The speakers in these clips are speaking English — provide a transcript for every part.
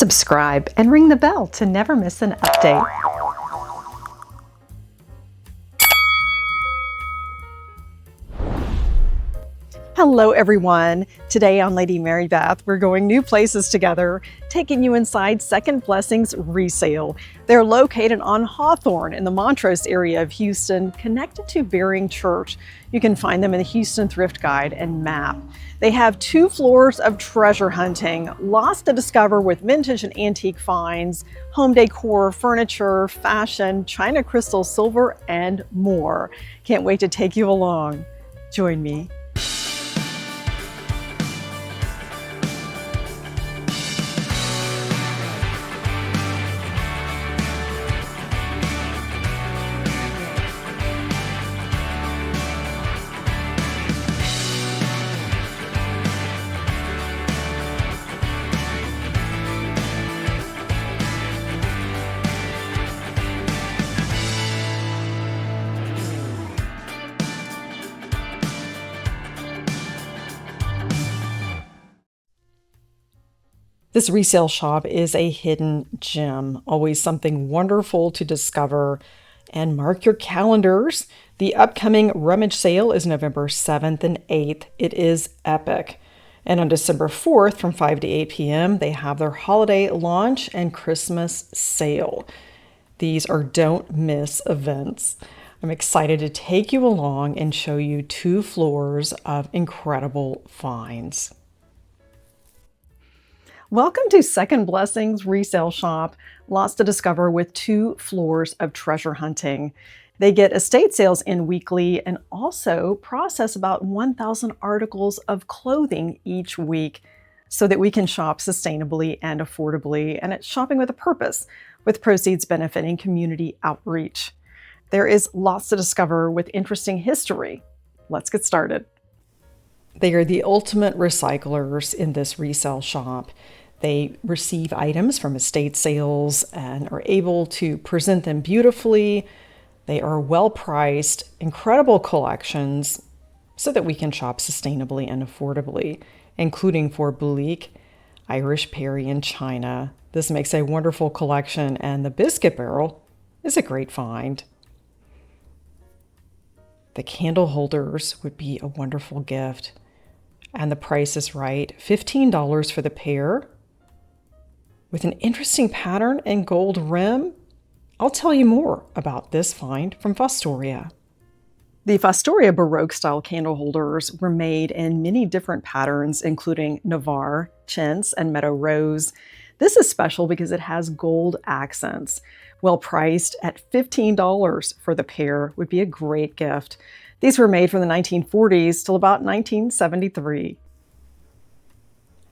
subscribe, and ring the bell to never miss an update. Hello everyone! Today on Lady Mary Beth, we're going new places together, taking you inside Second Blessings Resale. They're located on Hawthorne in the Montrose area of Houston, connected to Bearing Church. You can find them in the Houston Thrift Guide and map. They have 2 floors of treasure hunting, lots to discover with vintage and antique finds, home decor, furniture, fashion, china crystal, silver, and more. Can't wait to take you along. Join me. This resale shop is a hidden gem, always something wonderful to discover. And mark your calendars. The upcoming rummage sale is November 7th and 8th. It is epic. And on December 4th from 5 to 8 p.m., they have their holiday launch and Christmas sale. These are don't miss events. I'm excited to take you along and show you 2 floors of incredible finds. Welcome to Second Blessings Resale Shop. Lots to discover with 2 floors of treasure hunting. They get estate sales in weekly and also process about 1,000 articles of clothing each week so that we can shop sustainably and affordably. And it's shopping with a purpose, with proceeds benefiting community outreach. There is lots to discover with interesting history. Let's get started. They are the ultimate recyclers in this resale shop. They receive items from estate sales and are able to present them beautifully. They are well priced, incredible collections, so that we can shop sustainably and affordably, including for Bleak, Irish Perry, and China. This makes a wonderful collection, and the biscuit barrel is a great find. The candle holders would be a wonderful gift. And the price is right, $15 for the pair. With an interesting pattern and gold rim. I'll tell you more about this find from Fostoria. The Fostoria Baroque style candle holders were made in many different patterns, including Navarre, chintz, and meadow rose. This is special because it has gold accents. Well priced at $15 for the pair would be a great gift. These were made from the 1940s till about 1973.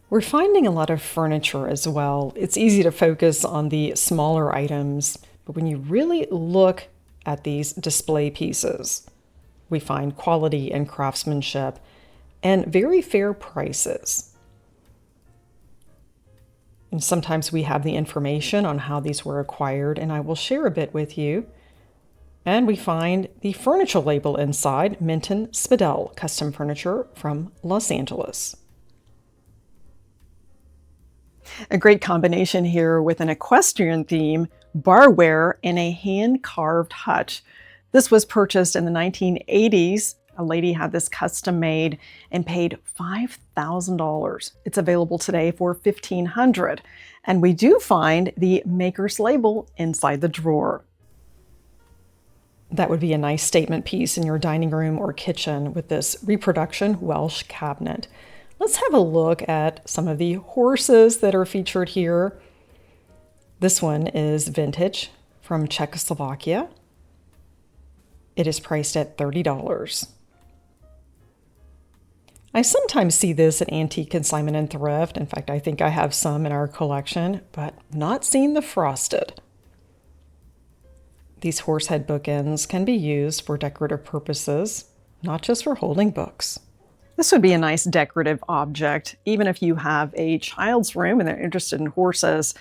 We're finding a lot of furniture as well. It's easy to focus on the smaller items, but when you really look at these display pieces, we find quality and craftsmanship and very fair prices. And sometimes we have the information on how these were acquired, and I will share a bit with you. And we find the furniture label inside, Minton Spadell Custom Furniture from Los Angeles. A great combination here with an equestrian theme, barware, and a hand-carved hutch. This was purchased in the 1980s. A lady had this custom made and paid $5,000. It's available today for $1,500. And we do find the maker's label inside the drawer. That would be a nice statement piece in your dining room or kitchen with this reproduction Welsh cabinet. Let's have a look at some of the horses that are featured here. This one is vintage from Czechoslovakia. It is priced at $30. I sometimes see this at Antique Consignment and Thrift. In fact, I think I have some in our collection, but not seen the frosted. These horsehead bookends can be used for decorative purposes, not just for holding books. This would be a nice decorative object. Even if you have a child's room and they're interested in horses,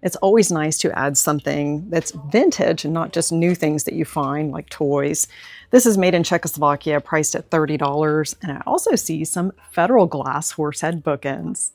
it's always nice to add something that's vintage and not just new things that you find like toys. This is made in Czechoslovakia, priced at $30. And I also see some Federal glass horsehead bookends.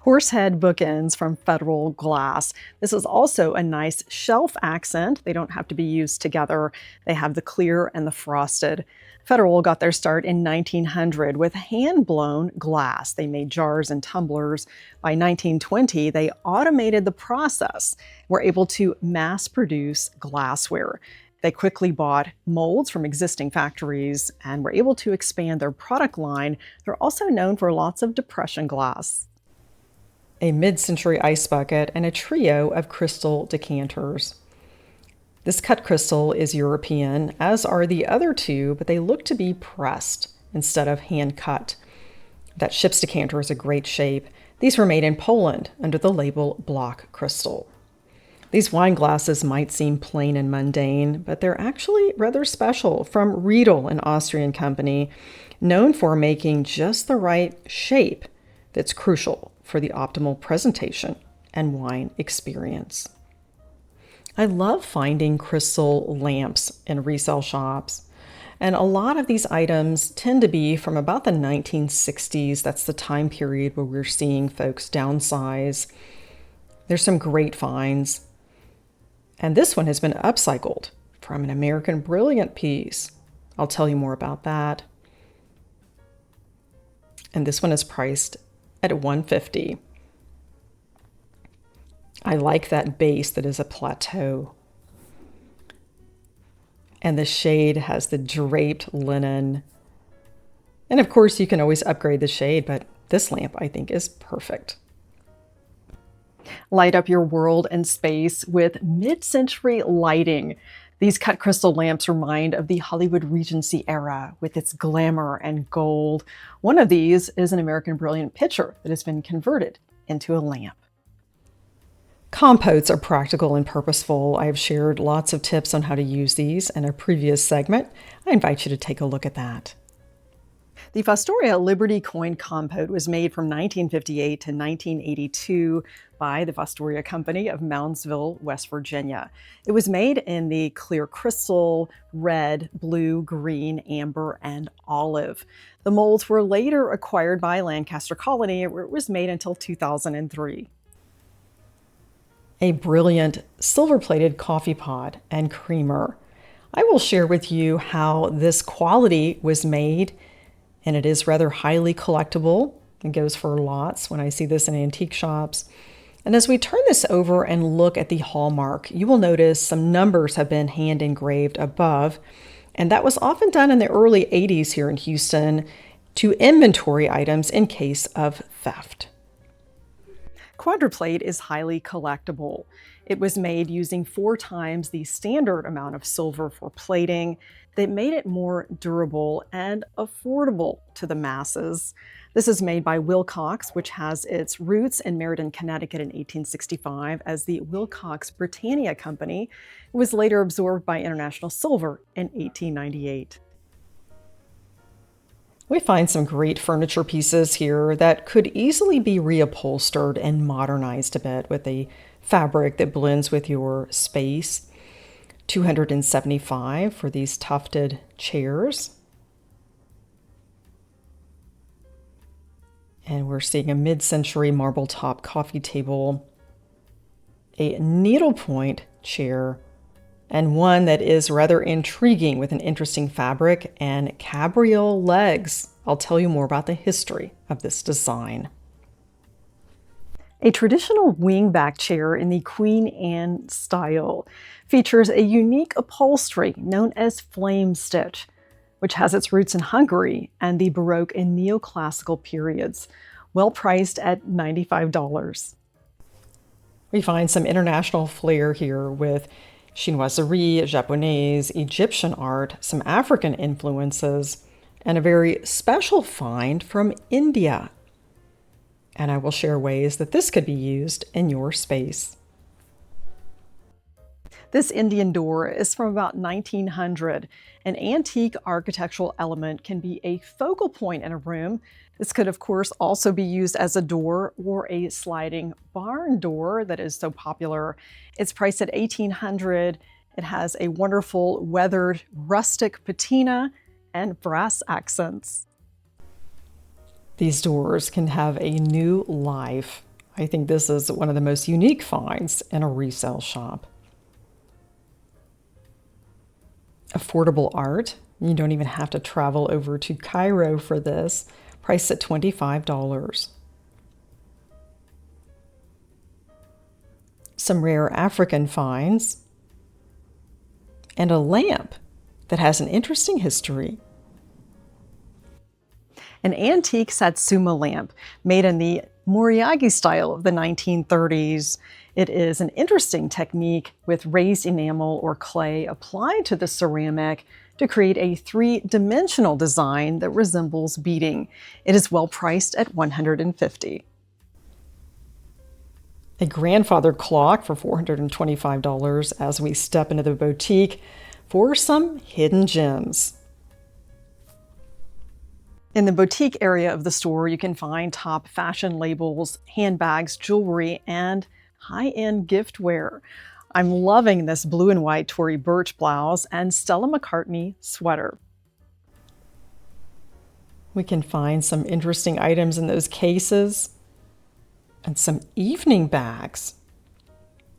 Horsehead bookends from Federal glass. This is also a nice shelf accent. They don't have to be used together. They have the clear and the frosted. Federal got their start in 1900 with hand-blown glass. They made jars and tumblers. By 1920, they automated the process. Were able to mass-produce glassware. They quickly bought molds from existing factories and were able to expand their product line. They're also known for lots of depression glass. A mid-century ice bucket and a trio of crystal decanters. This cut crystal is European, as are the other two, but they look to be pressed instead of hand-cut. That ship's decanter is a great shape. These were made in Poland under the label Block Crystal. These wine glasses might seem plain and mundane, but they're actually rather special, from Riedel, an Austrian company, known for making just the right shape that's crucial for the optimal presentation and wine experience. I love finding crystal lamps in resale shops, and a lot of these items tend to be from about the 1960s. That's the time period where we're seeing folks downsize. There's some great finds, and this one has been upcycled from an American Brilliant piece. I'll tell you more about that. And this one is priced at $150. I like that base that is a plateau. And the shade has the draped linen. And of course, you can always upgrade the shade, but this lamp, I think, is perfect. Light up your world and space with mid-century lighting. These cut crystal lamps remind of the Hollywood Regency era with its glamour and gold. One of these is an American Brilliant pitcher that has been converted into a lamp. Compotes are practical and purposeful. I have shared lots of tips on how to use these in a previous segment. I invite you to take a look at that. The Fostoria Liberty Coin Compote was made from 1958 to 1982 by the Fostoria Company of Moundsville, West Virginia. It was made in the clear crystal, red, blue, green, amber, and olive. The molds were later acquired by Lancaster Colony, where it was made until 2003. A brilliant silver-plated coffee pot and creamer. I will share with you how this quality was made, and it is rather highly collectible. It goes for lots when I see this in antique shops. And as we turn this over and look at the hallmark, you will notice some numbers have been hand engraved above, and that was often done in the early 80s here in Houston to inventory items in case of theft. Quadruplate is highly collectible. It was made using 4 times the standard amount of silver for plating that made it more durable and affordable to the masses. This is made by Wilcox, which has its roots in Meriden, Connecticut in 1865 as the Wilcox Britannia Company. It was later absorbed by International Silver in 1898. We find some great furniture pieces here that could easily be reupholstered and modernized a bit with a fabric that blends with your space. $275 for these tufted chairs. And we're seeing a mid-century marble top coffee table, a needlepoint chair, and one that is rather intriguing with an interesting fabric and cabriole legs. I'll tell you more about the history of this design. A traditional wingback chair in the Queen Anne style features a unique upholstery known as flame stitch, which has its roots in Hungary and the Baroque and neoclassical periods, well priced at $95. We find some international flair here with chinoiserie, Japanese, Egyptian art, some African influences, and a very special find from India. And I will share ways that this could be used in your space. This Indian door is from about 1900. An antique architectural element can be a focal point in a room. This could, of course, also be used as a door or a sliding barn door that is so popular. It's priced at $1,800. It has a wonderful weathered rustic patina and brass accents. These doors can have a new life. I think this is one of the most unique finds in a resale shop. Affordable art. You don't even have to travel over to Cairo for this. Priced at $25. Some rare African finds. And a lamp that has an interesting history. An antique Satsuma lamp made in the Moriagi style of the 1930s. It is an interesting technique with raised enamel or clay applied to the ceramic to create a three-dimensional design that resembles beading. It is well priced at $150. A grandfather clock for $425 as we step into the boutique for some hidden gems. In the boutique area of the store, you can find top fashion labels, handbags, jewelry, and high-end giftware. I'm loving this blue and white Tory Burch blouse and Stella McCartney sweater. We can find some interesting items in those cases and some evening bags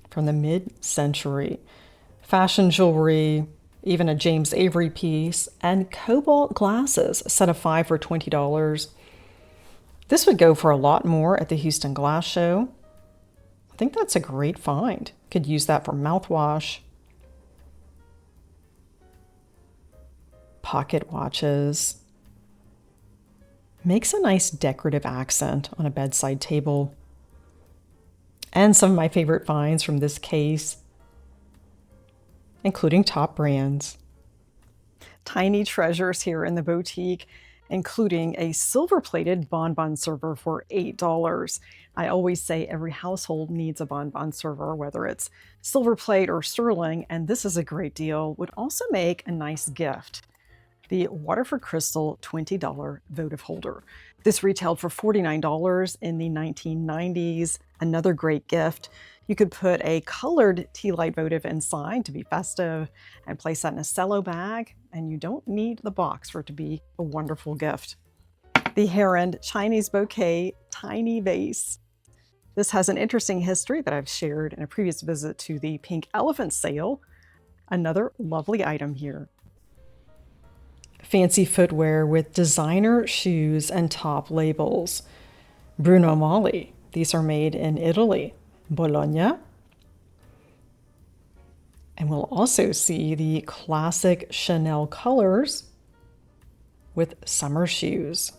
from the mid-century. Fashion jewelry, even a James Avery piece, and cobalt glasses, a set of 5 for $20. This would go for a lot more at the Houston Glass Show. I think that's a great find. Could use that for mouthwash. Pocket watches. Makes a nice decorative accent on a bedside table. And some of my favorite finds from this case, including top brands. Tiny treasures here in the boutique, including a silver-plated bonbon server for $8. I always say every household needs a bonbon server, whether it's silver plate or sterling, and this is a great deal. Would also make a nice gift. The Waterford Crystal $20 votive holder. This retailed for $49 in the 1990s. Another great gift. You could put a colored tea light votive inside to be festive and place that in a cello bag, and you don't need the box for it to be a wonderful gift. The Heron Chinese Bouquet Tiny Vase. This has an interesting history that I've shared in a previous visit to the Pink Elephant sale. Another lovely item here. Fancy footwear with designer shoes and top labels. Bruno Magli. These are made in Italy. Bologna. And we'll also see the classic Chanel colors with summer shoes.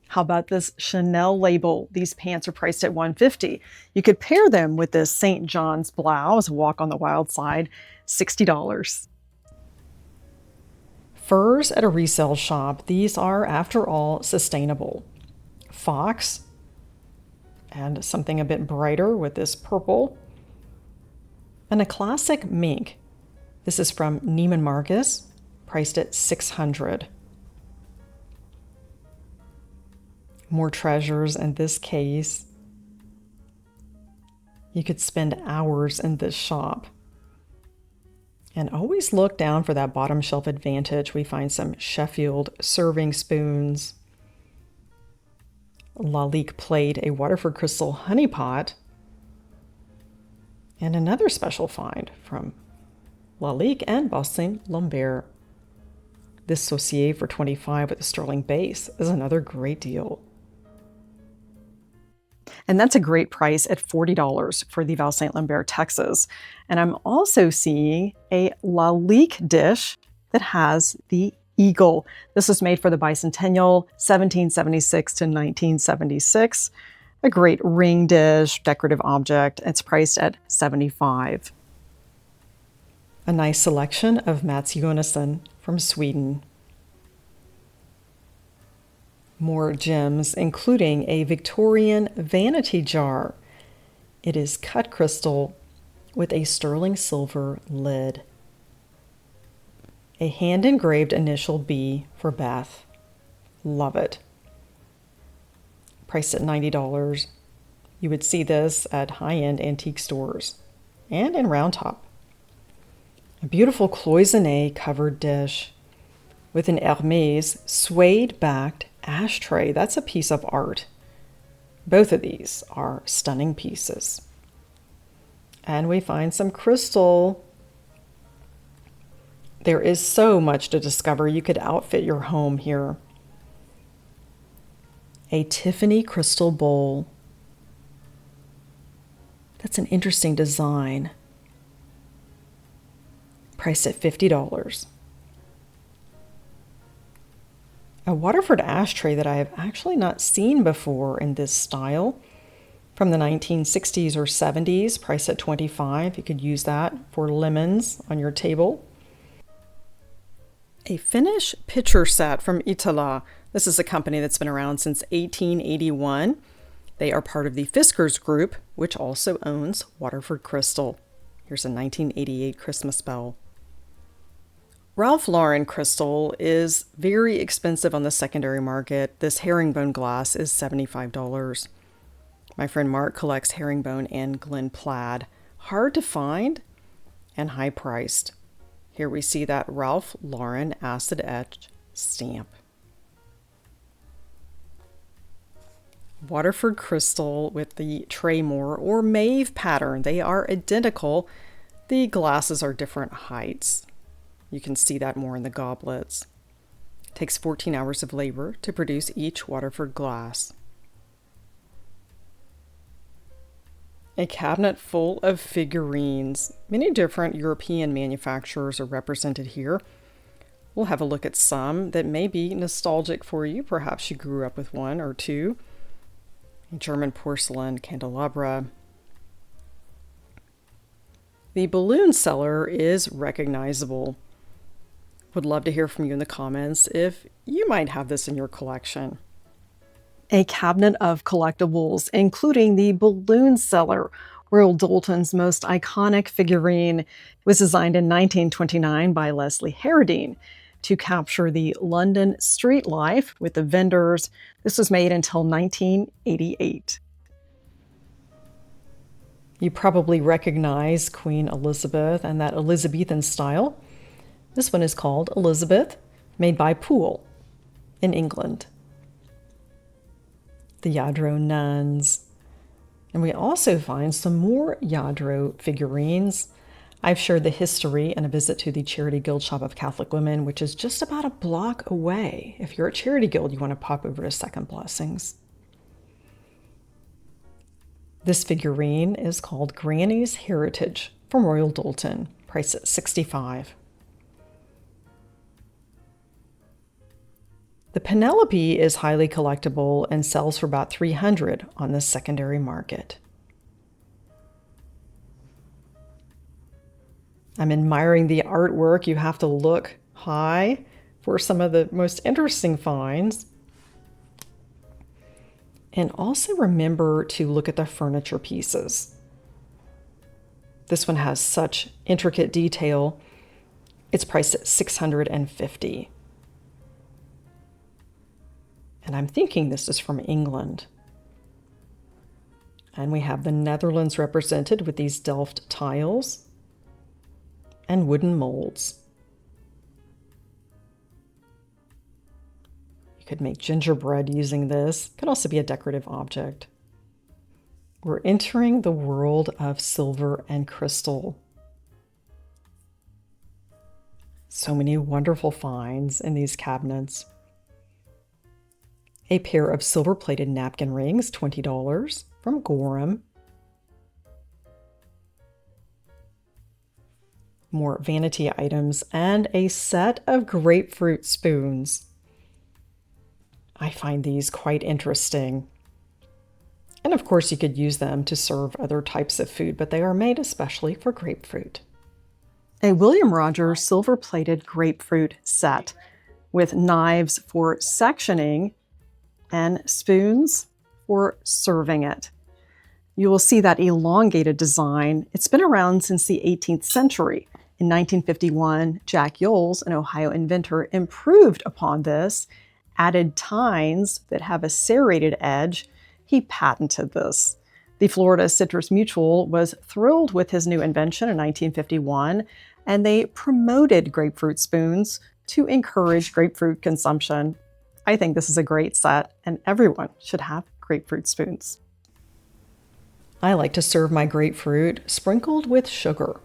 How about this Chanel label? These pants are priced at $150. You could pair them with this St. John's blouse, Walk on the Wild Side, $60. Furs at a resale shop. These are, after all, sustainable. Fox, and something a bit brighter with this purple. And a classic mink. This is from Neiman Marcus, priced at $600. More treasures in this case. You could spend hours in this shop. And always look down for that bottom shelf advantage. We find some Sheffield serving spoons. Lalique plate, a Waterford Crystal honey pot. And another special find from Lalique and Boston Lambert. This Saucier for $25 with a sterling base is another great deal. And that's a great price at $40 for the Val St. Lambert, Texas. And I'm also seeing a Lalique dish that has the eagle. This was made for the bicentennial, 1776 to 1976. A great ring dish, decorative object. It's priced at $75. A nice selection of Mats Jonassen from Sweden. More gems, including a Victorian vanity jar. It is cut crystal with a sterling silver lid. A hand-engraved initial B for Beth. Love it. Priced at $90. You would see this at high-end antique stores and in Round Top. A beautiful cloisonné covered dish with an Hermès suede-backed ashtray. That's a piece of art. Both of these are stunning pieces. And we find some crystal. There is so much to discover. You could outfit your home here. A Tiffany crystal bowl. That's an interesting design. Priced at $50. A Waterford ashtray that I have actually not seen before in this style. From the 1960s or 70s, priced at $25. You could use that for lemons on your table. A Finnish pitcher set from Itala. This is a company that's been around since 1881. They are part of the Fiskars Group, which also owns Waterford Crystal. Here's a 1988 Christmas bell. Ralph Lauren crystal is very expensive on the secondary market. This herringbone glass is $75. My friend Mark collects herringbone and Glen Plaid. Hard to find and high priced. Here we see that Ralph Lauren acid etched stamp. Waterford crystal with the Traymore or Maeve pattern. They are identical. The glasses are different heights. You can see that more in the goblets. It takes 14 hours of labor to produce each Waterford glass. A cabinet full of figurines. Many different European manufacturers are represented here. We'll have a look at some that may be nostalgic for you. Perhaps you grew up with one or two. A German porcelain candelabra. The balloon seller is recognizable. Would love to hear from you in the comments if you might have this in your collection. A cabinet of collectibles, including the balloon seller, Royal Doulton's most iconic figurine, was designed in 1929 by Leslie Harradine to capture the London street life with the vendors. This was made until 1988. You probably recognize Queen Elizabeth and that Elizabethan style. This one is called Elizabeth, made by Poole in England. The Yadro nuns. And we also find some more Yadro figurines. I've shared the history and a visit to the Charity Guild Shop of Catholic Women, which is just about a block away. If you're at Charity Guild, you want to pop over to Second Blessings. This figurine is called Granny's Heritage from Royal Doulton, priced at $65. The Penelope is highly collectible and sells for about $300 on the secondary market. I'm admiring the artwork. You have to look high for some of the most interesting finds. And also remember to look at the furniture pieces. This one has such intricate detail. It's priced at $650. And I'm thinking this is from England. And we have the Netherlands represented with these Delft tiles and wooden molds. You could make gingerbread using this. Could also be a decorative object. We're entering the world of silver and crystal. So many wonderful finds in these cabinets. A pair of silver-plated napkin rings, $20 from Gorham. More vanity items and a set of grapefruit spoons. I find these quite interesting. And of course you could use them to serve other types of food, but they are made especially for grapefruit. A William Rogers silver-plated grapefruit set with knives for sectioning and spoons for serving it. You will see that elongated design. It's been around since the 18th century. In 1951, Jack Yoles, an Ohio inventor, improved upon this, added tines that have a serrated edge. He patented this. The Florida Citrus Mutual was thrilled with his new invention in 1951, and they promoted grapefruit spoons to encourage grapefruit consumption. I think this is a great set, and everyone should have grapefruit spoons. I like to serve my grapefruit sprinkled with sugar,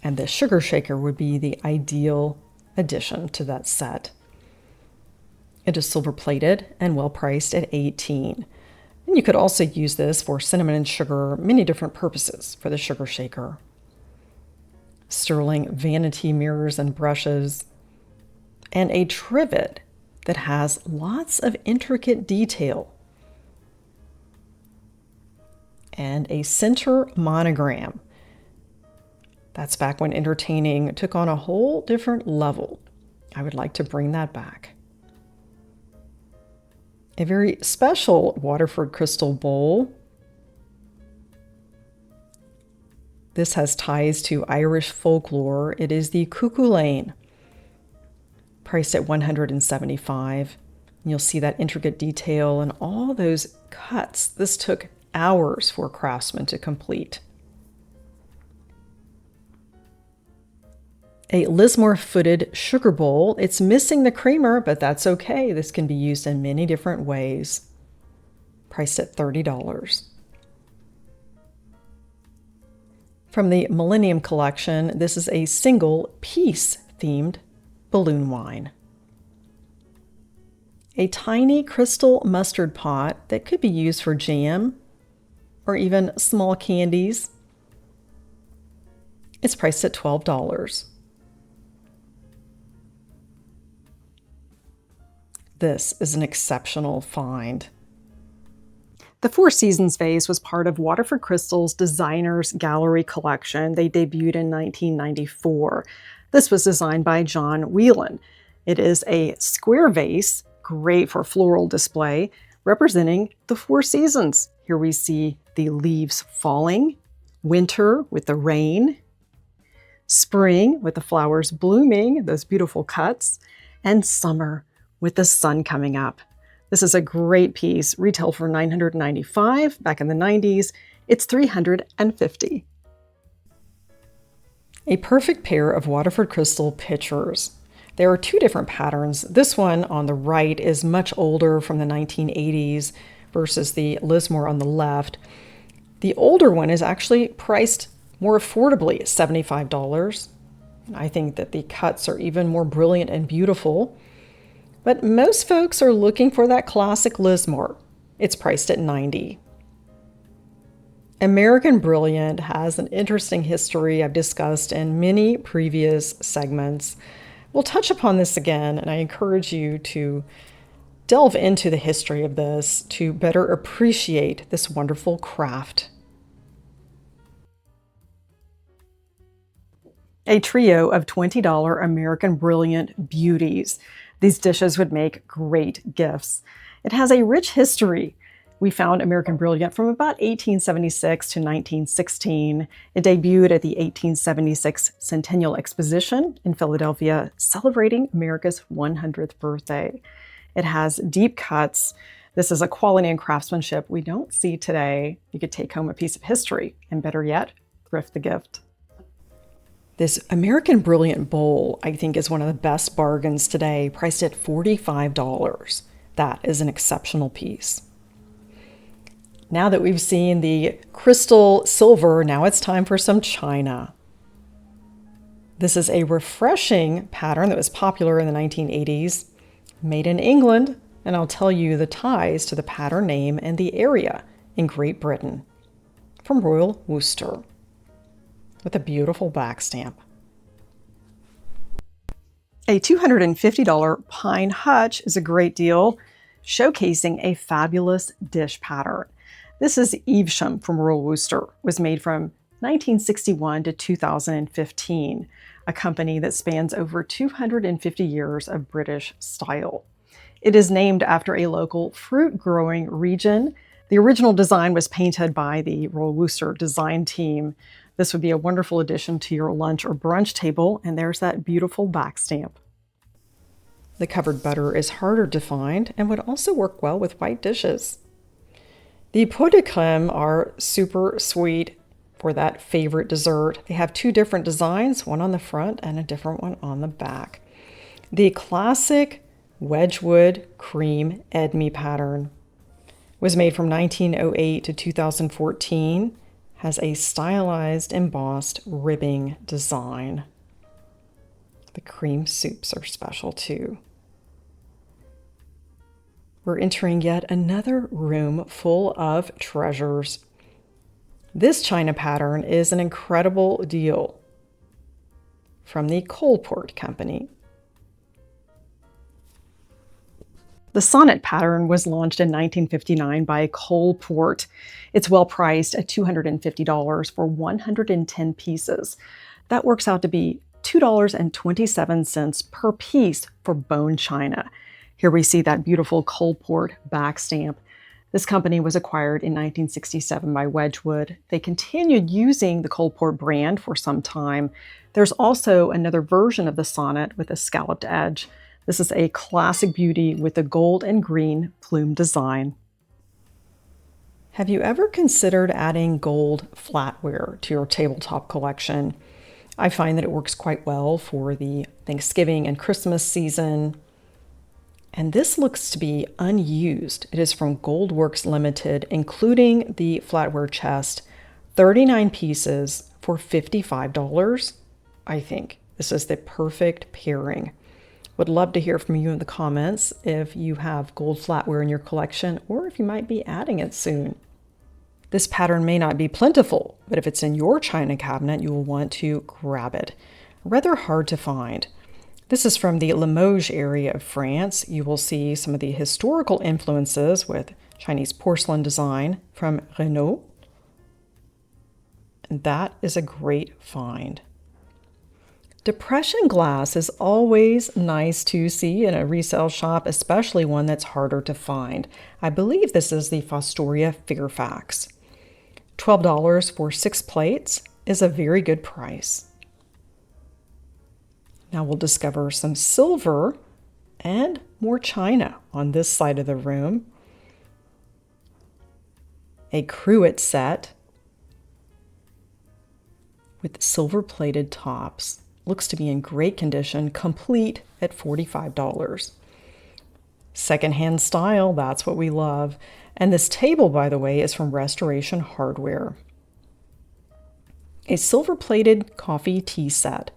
and this sugar shaker would be the ideal addition to that set. It is silver plated and well priced at $18. And you could also use this for cinnamon and sugar, many different purposes for the sugar shaker. Sterling vanity mirrors and brushes, and a trivet that has lots of intricate detail, and a center monogram. That's back when entertaining took on a whole different level. I would like to bring that back. A very special Waterford crystal bowl. This has ties to Irish folklore. It is the Collectibles, priced at $175. You'll see that intricate detail and all those cuts. This took hours for a craftsman to complete. A Lismore footed sugar bowl. It's missing the creamer, but that's okay. This can be used in many different ways. Priced at $30. From the Millennium Collection, this is a single piece themed balloon wine. A tiny crystal mustard pot that could be used for jam or even small candies. It's priced at $12. This is an exceptional find. The Four Seasons vase was part of Waterford Crystal's Designers Gallery collection. They debuted in 1994. This was designed by John Whelan. It is a square vase, great for floral display, representing the four seasons. Here we see the leaves falling, winter with the rain, spring with the flowers blooming, those beautiful cuts, and summer with the sun coming up. This is a great piece, retailed for $995 back in the 90s. It's $350. A perfect pair of Waterford Crystal pitchers. There are two different patterns. This one on the right is much older, from the 1980s, versus the Lismore on the left. The older one is actually priced more affordably at $75. I think that the cuts are even more brilliant and beautiful. But most folks are looking for that classic Lismore. It's priced at $90. American Brilliant has an interesting history I've discussed in many previous segments. We'll touch upon this again, and I encourage you to delve into the history of this to better appreciate this wonderful craft. A trio of $20 American Brilliant beauties. These dishes would make great gifts. It has a rich history. We found American Brilliant from about 1876 to 1916. It debuted at the 1876 Centennial Exposition in Philadelphia, celebrating America's 100th birthday. It has deep cuts. This is a quality and craftsmanship we don't see today. You could take home a piece of history, and better yet, thrift the gift. This American Brilliant bowl, I think, is one of the best bargains today, priced at $45. That is an exceptional piece. Now that we've seen the crystal silver, now it's time for some china. This is a refreshing pattern that was popular in the 1980s, made in England, and I'll tell you the ties to the pattern name and the area in Great Britain, from Royal Worcester, with a beautiful back stamp. A $250 pine hutch is a great deal, showcasing a fabulous dish pattern. This is Evesham from Royal Worcester. It was made from 1961 to 2015, a company that spans over 250 years of British style. It is named after a local fruit-growing region. The original design was painted by the Royal Worcester design team. This would be a wonderful addition to your lunch or brunch table, and there's that beautiful back stamp. The covered butter is harder to find and would also work well with white dishes. The pots de crème are super sweet for that favorite dessert. They have two different designs, one on the front and a different one on the back. The classic Wedgwood Cream Edme pattern. Was made from 1908 to 2014. Has a stylized embossed ribbing design. The cream soups are special too. We're entering yet another room full of treasures. This china pattern is an incredible deal from the Coalport company. The sonnet pattern was launched in 1959 by Coalport. It's well priced at $250 for 110 pieces. That works out to be $2.27 per piece for bone china. Here we see that beautiful Coalport back stamp. This company was acquired in 1967 by Wedgwood. They continued using the Coalport brand for some time. There's also another version of the sonnet with a scalloped edge. This is a classic beauty with a gold and green plume design. Have you ever considered adding gold flatware to your tabletop collection? I find that it works quite well for the Thanksgiving and Christmas season. And this looks to be unused. It is from Goldworks Limited, including the flatware chest, 39 pieces for $55. I think this is the perfect pairing. Would love to hear from you in the comments if you have gold flatware in your collection or if you might be adding it soon. This pattern may not be plentiful, but if it's in your china cabinet, you will want to grab it. Rather hard to find. This is from the Limoges area of France. You will see some of the historical influences with Chinese porcelain design from Renault. And that is a great find. Depression glass is always nice to see in a resale shop, especially one that's harder to find. I believe this is the Fostoria Figurfax. $12 for 6 plates is a very good price. Now we'll discover some silver and more china on this side of the room. A cruet set with silver-plated tops. Looks to be in great condition, complete at $45. Secondhand style, that's what we love. And this table, by the way, is from Restoration Hardware. A silver-plated coffee tea set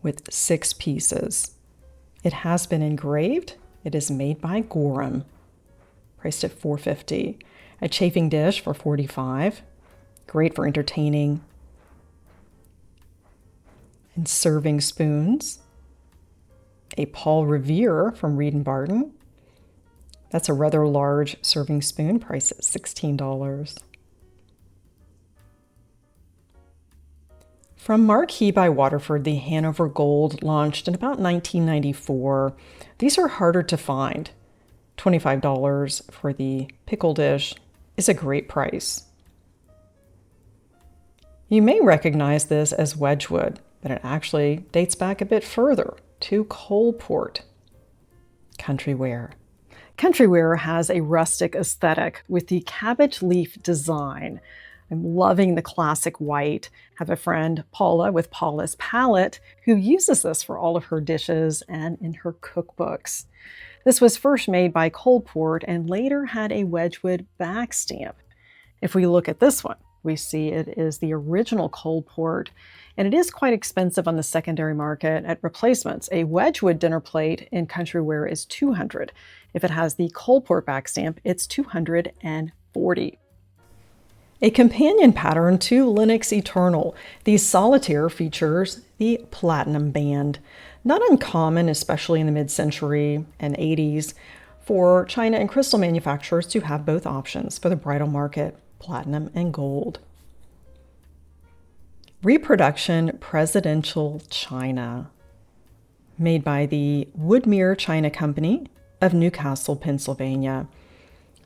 with 6 pieces. It has been engraved. It is made by Gorham, priced at $4.50. A chafing dish for $45. Great for entertaining. And serving spoons. A Paul Revere from Reed & Barton. That's a rather large serving spoon, priced at $16. From Marquis by Waterford, the Hanover Gold launched in about 1994. These are harder to find. $25 for the pickle dish is a great price. You may recognize this as Wedgwood, but it actually dates back a bit further to Coalport. Countryware. Countryware has a rustic aesthetic with the cabbage leaf design. I'm loving the classic white. I have a friend, Paula, with Paula's Palette, who uses this for all of her dishes and in her cookbooks. This was first made by Coalport and later had a Wedgwood back stamp. If we look at this one, we see it is the original Coalport, and it is quite expensive on the secondary market at replacements. A Wedgwood dinner plate in Countryware is $200. If it has the Coalport back stamp, it's $240. A companion pattern to Lenox Eternal. The Solitaire features the platinum band. Not uncommon, especially in the mid-century and 80s, for china and crystal manufacturers to have both options for the bridal market, platinum and gold. Reproduction presidential china, made by the Woodmere China Company of Newcastle, Pennsylvania.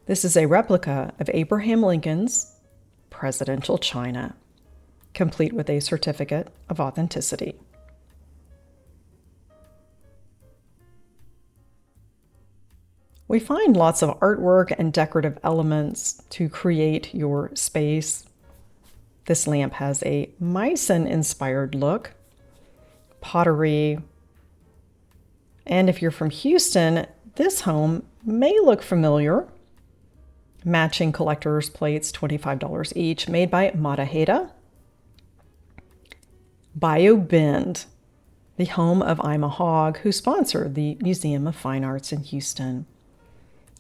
This is a replica of Abraham Lincoln's presidential china, complete with a certificate of authenticity. We find lots of artwork and decorative elements to create your space. This lamp has a Meissen-inspired look, pottery, And if you're from Houston, this home may look familiar. Matching collector's plates, $25 each, made by Mataheda. BioBend, the home of Ima Hogg, who sponsored the Museum of Fine Arts in Houston.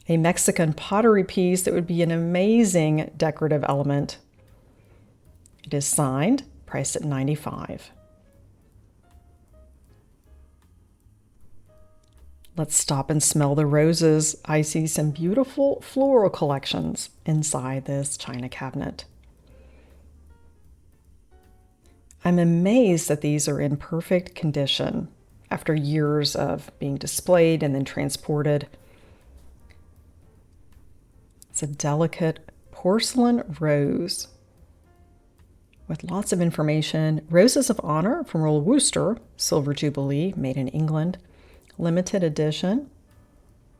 A Mexican pottery piece that would be an amazing decorative element. It is signed, priced at $95. Let's stop and smell the roses. I see some beautiful floral collections inside this china cabinet. I'm amazed that these are in perfect condition after years of being displayed and then transported. It's a delicate porcelain rose with lots of information. Roses of Honor from Royal Worcester, Silver Jubilee, made in England, limited edition,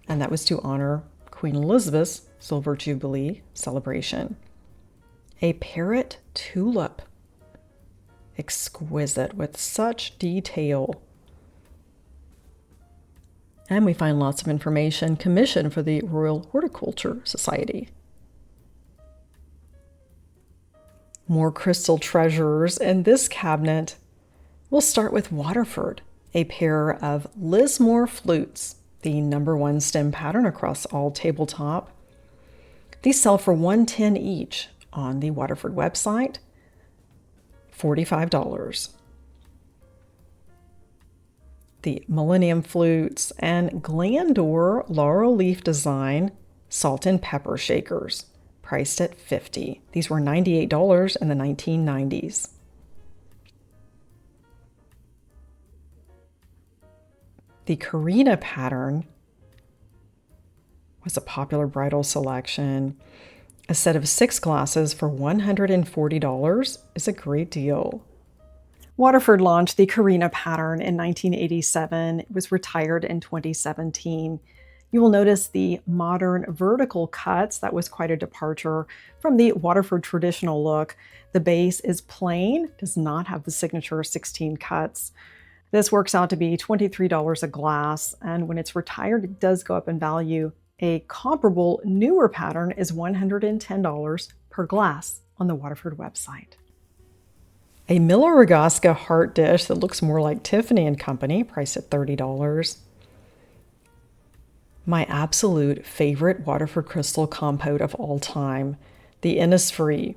and that was to honor Queen Elizabeth's Silver Jubilee celebration. A parrot tulip, exquisite with such detail. And we find lots of information commissioned for the Royal Horticulture Society. More crystal treasures in this cabinet. We'll start with Waterford, a pair of Lismore flutes, the #1 stem pattern across all tabletop. These sell for $110 each on the Waterford website, $45. The Millennium flutes and Glandor laurel leaf design salt and pepper shakers, priced at $50. These were $98 in the 1990s. The Karina pattern was a popular bridal selection. A set of 6 glasses for $140 is a great deal. Waterford launched the Karina pattern in 1987. It was retired in 2017. You will notice the modern vertical cuts. That was quite a departure from the Waterford traditional look. The base is plain, does not have the signature 16 cuts. This works out to be $23 a glass, and when it's retired, it does go up in value. A comparable newer pattern is $110 per glass on the Waterford website. A Miller Ragaska heart dish that looks more like Tiffany & Company, priced at $30. My absolute favorite Waterford crystal compote of all time, the Innisfree,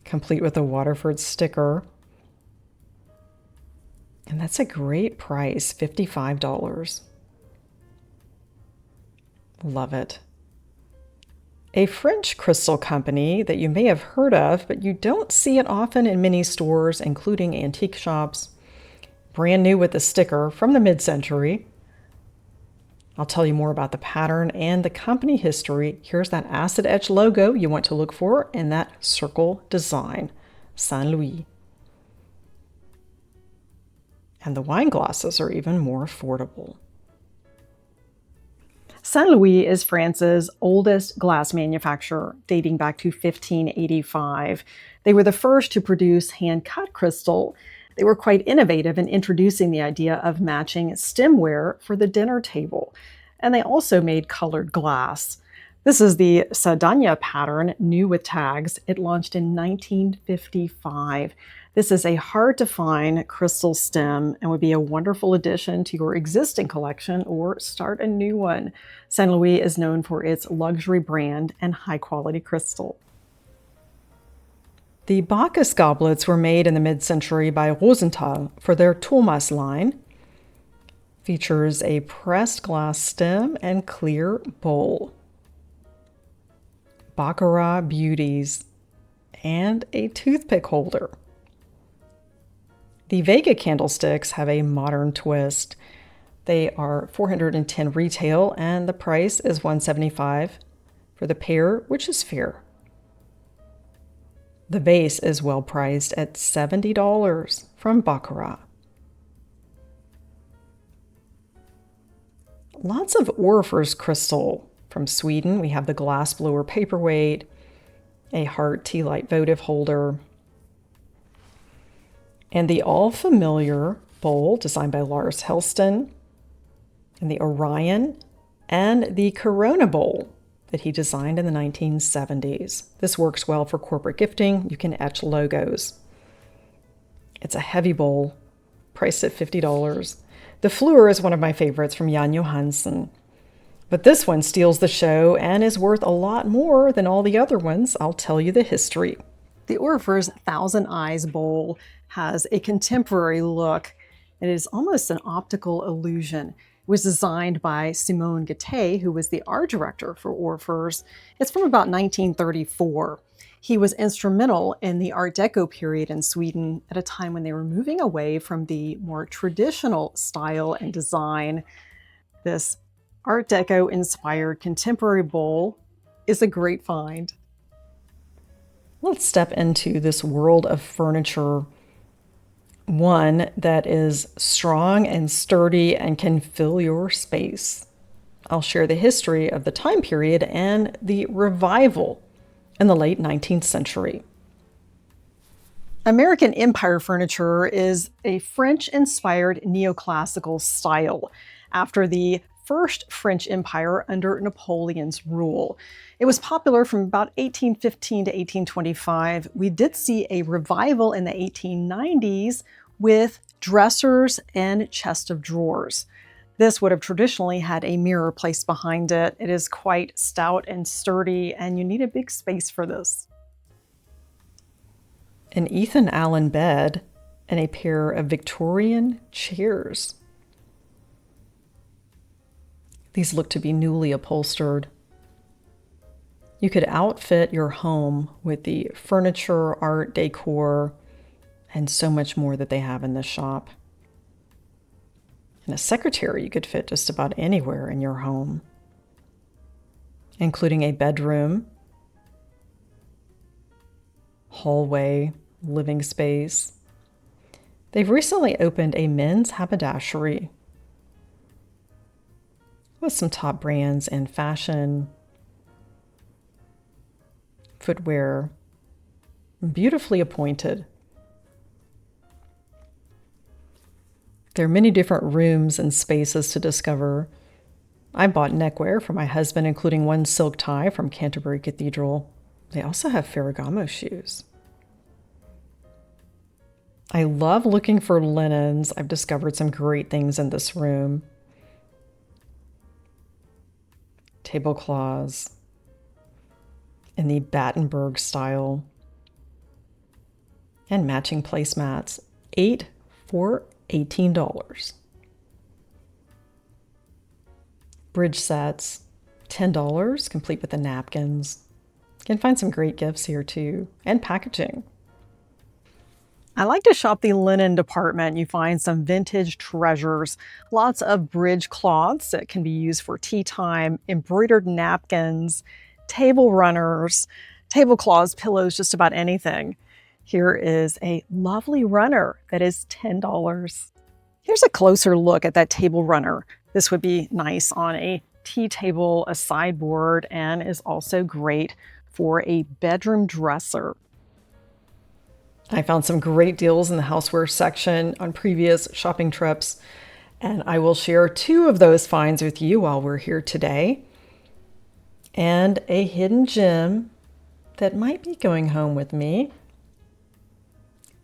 complete with a Waterford sticker. And that's a great price, $55. Love it. A French crystal company that you may have heard of, but you don't see it often in many stores, including antique shops. Brand new with a sticker from the mid-century. I'll tell you more about the pattern and the company history. Here's that acid etch logo you want to look for in that circle design, Saint Louis. And the wine glasses are even more affordable. Saint Louis is France's oldest glass manufacturer, dating back to 1585. They were the first to produce hand-cut crystal. They were quite innovative in introducing the idea of matching stemware for the dinner table. And they also made colored glass. This is the Sadania pattern, new with tags. It launched in 1955. This is a hard-to-find crystal stem and would be a wonderful addition to your existing collection or start a new one. Saint Louis is known for its luxury brand and high-quality crystal. The Bacchus goblets were made in the mid-century by Rosenthal for their Thomas line. Features a pressed glass stem and clear bowl. Baccarat beauties and a toothpick holder. The Vega candlesticks have a modern twist. They are $410 retail, and the price is $175 for the pair, which is fair. The vase is well priced at $70 from Baccarat. Lots of Orrefors crystal from Sweden. We have the glass blower paperweight, a heart tea light votive holder, and the all-familiar bowl designed by Lars Helston, and the Orion, and the Corona bowl that he designed in the 1970s. This works well for corporate gifting. You can etch logos. It's a heavy bowl, priced at $50. The Fleur is one of my favorites from Jan Johansson. But this one steals the show and is worth a lot more than all the other ones. I'll tell you the history. The Orrefors Thousand Eyes bowl has a contemporary look. It is almost an optical illusion. It was designed by Simone Gattei, who was the art director for Orrefors. It's from about 1934. He was instrumental in the Art Deco period in Sweden at a time when they were moving away from the more traditional style and design. This Art Deco inspired contemporary bowl is a great find. Let's step into this world of furniture, one that is strong and sturdy and can fill your space. I'll share the history of the time period and the revival in the late 19th century. American Empire furniture is a French-inspired neoclassical style after the First French Empire under Napoleon's rule. It was popular from about 1815 to 1825. We did see a revival in the 1890s with dressers and chest of drawers. This would have traditionally had a mirror placed behind it. It is quite stout and sturdy, and you need a big space for this. An Ethan Allen bed and a pair of Victorian chairs. These look to be newly upholstered. You could outfit your home with the furniture, art, decor, and so much more that they have in this shop. And a secretary you could fit just about anywhere in your home, including a bedroom, hallway, living space. They've recently opened a men's haberdashery with some top brands in fashion, footwear, beautifully appointed. There are many different rooms and spaces to discover. I bought neckwear for my husband, including one silk tie from Canterbury Cathedral. They also have Ferragamo shoes. I love looking for linens. I've discovered some great things in this room. Tablecloths in the Battenberg style. And matching placemats. 8 for $18. Bridge sets, $10, complete with the napkins. You can find some great gifts here too, and packaging. I like to shop the linen department. You find some vintage treasures, lots of bridge cloths that can be used for tea time, embroidered napkins, table runners, tablecloths, pillows, just about anything. Here is a lovely runner that is $10. Here's a closer look at that table runner. This would be nice on a tea table, a sideboard, and is also great for a bedroom dresser. I found some great deals in the houseware section on previous shopping trips, and I will share 2 of those finds with you while we're here today. And a hidden gem that might be going home with me.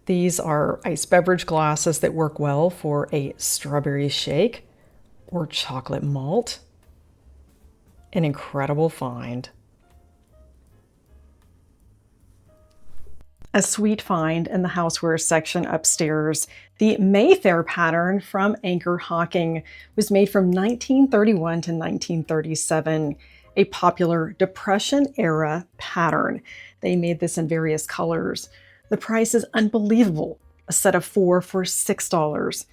These are iced beverage glasses that work well for a strawberry shake or chocolate malt. An incredible find. A sweet find in the houseware section upstairs. The Mayfair pattern from Anchor Hocking was made from 1931 to 1937, a popular Depression-era pattern. They made this in various colors. The price is unbelievable, a set of 4 for $6.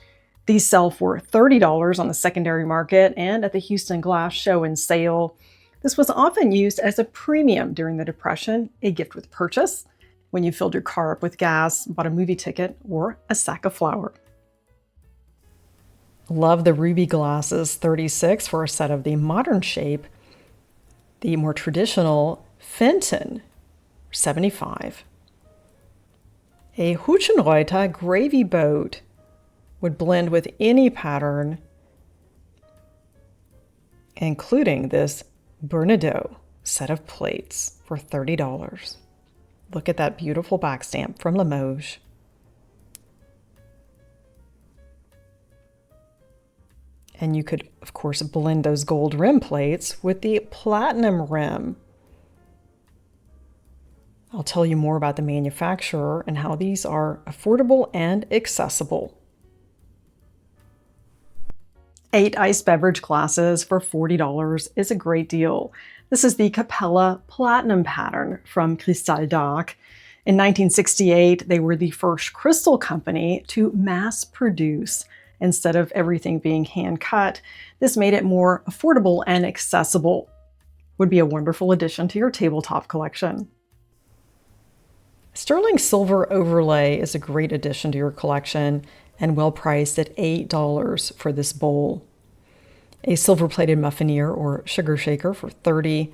These sell for $30 on the secondary market and at the Houston Glass Show and Sale. This was often used as a premium during the Depression, a gift with purchase, when you filled your car up with gas, bought a movie ticket, or a sack of flour. Love the ruby glasses, $36 for a set of the modern shape. The more traditional Fenton, $75. A Huchenreuter gravy boat would blend with any pattern, including this Bruno set of plates for $30. Look at that beautiful back stamp from Limoges. And you could, of course, blend those gold rim plates with the platinum rim. I'll tell you more about the manufacturer and how these are affordable and accessible. 8 iced beverage glasses for $40 is a great deal. This is the Capella Platinum pattern from Cristal d'Arc. In 1968, they were the first crystal company to mass produce. Instead of everything being hand cut, this made it more affordable and accessible. Would be a wonderful addition to your tabletop collection. Sterling silver overlay is a great addition to your collection and well priced at $8 for this bowl. A silver-plated muffinier or sugar shaker for $30.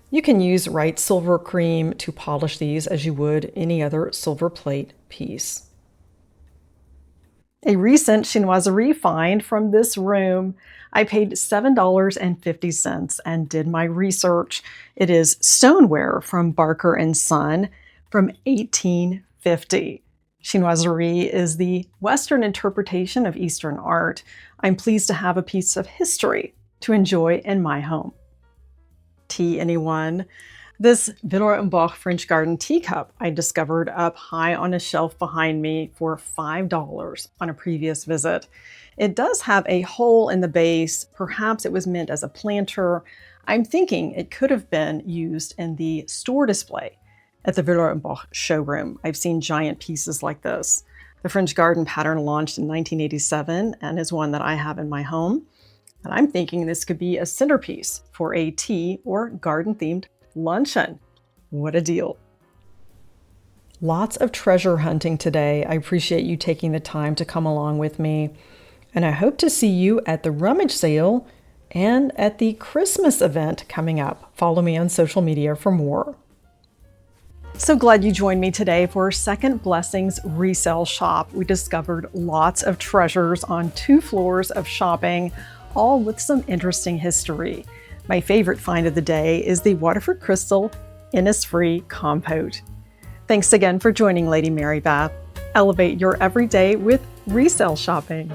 You can use Wright silver cream to polish these as you would any other silver plate piece. A recent chinoiserie find from this room. I paid $7.50 and did my research. It is stoneware from Barker & Son from 1850. Chinoiserie is the Western interpretation of Eastern art. I'm pleased to have a piece of history to enjoy in my home. Tea, anyone? This Villeroy & French Garden teacup I discovered up high on a shelf behind me for $5 on a previous visit. It does have a hole in the base. Perhaps it was meant as a planter. I'm thinking it could have been used in the store display at the Villeroy & showroom. I've seen giant pieces like this. The French Garden pattern launched in 1987 and is one that I have in my home. And I'm thinking this could be a centerpiece for a tea or garden-themed luncheon. What a deal. Lots of treasure hunting today. I appreciate you taking the time to come along with me. And I hope to see you at the rummage sale and at the Christmas event coming up. Follow me on social media for more. So glad you joined me today for Second Blessings Resale Shop. We discovered lots of treasures on 2 floors of shopping, all with some interesting history. My favorite find of the day is the Waterford Crystal Innisfree Compote. Thanks again for joining Lady Mary Beth. Elevate your everyday with resale shopping.